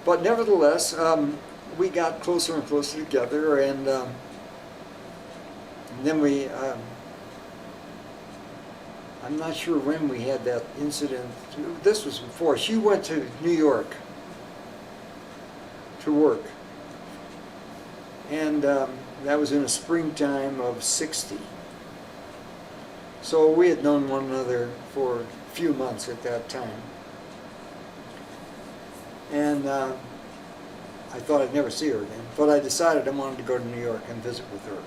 But nevertheless, we got closer and closer together, and then we, I'm not sure when we had that incident. This was before. She went to New York to work. And that was in the springtime of '60. So we had known one another for a few months at that time. And I thought I'd never see her again, but I decided I wanted to go to New York and visit with her.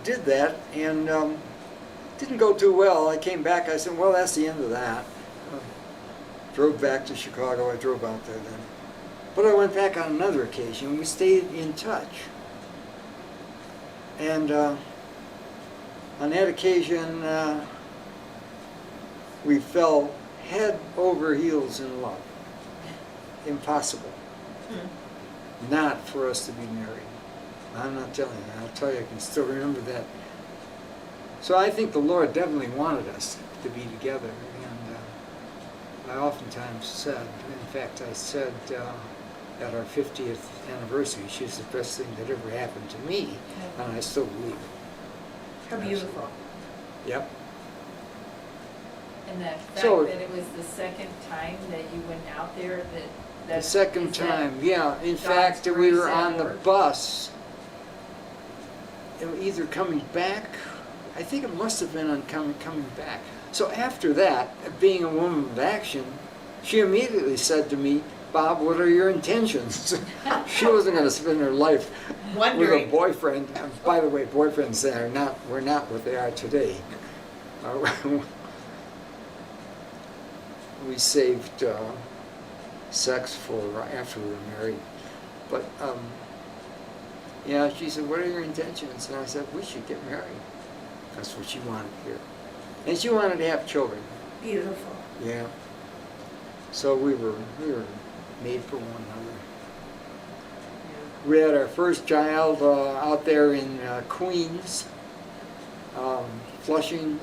Did that, and didn't go too well. I came back, I said, well, that's the end of that. Drove back to Chicago, I drove out there then. But I went back on another occasion, and we stayed in touch. And on that occasion, we fell head over heels in love. Impossible. Not for us to be married. I'm not telling you. I'll tell you, I can still remember that. So I think the Lord definitely wanted us to be together. And I oftentimes said, in fact, I said at our 50th anniversary, she's the best thing that ever happened to me. And I still believe it. How beautiful. Yep. And that fact So- that it was the second time that you went out there, The second is that time, yeah. In God's fact, we grace were at on the work? bus, either coming back, I think it must have been on coming back. So after that, being a woman of action, she immediately said to me, Bob, what are your intentions? She wasn't going to spend her life with a Wondering. boyfriend. By the way, boyfriends were not what they are today. We saved sex for after we were married. But yeah, she said, what are your intentions? And I said, we should get married. That's what she wanted to hear. And she wanted to have children. Beautiful. Yeah. So we were made for one another. We had our first child out there in Queens, Flushing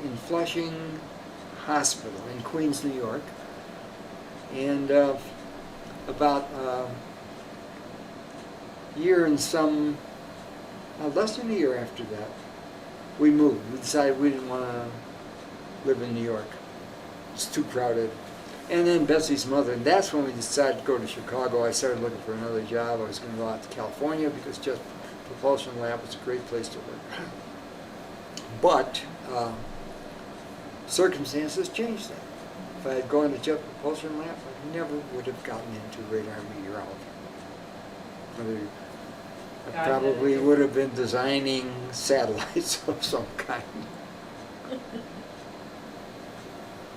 Hospital in Queens, New York. And about a year and some, less than a year after that, we moved. We decided we didn't want to live in New York. It's too crowded. And then Betsy's mother, and that's when we decided to go to Chicago. I started looking for another job. I was going to go out to California because Jet Propulsion Lab was a great place to work. But circumstances changed that. If I had gone to Jet Propulsion Lab, I never would have gotten into radar meteorology. I probably would have been designing satellites of some kind.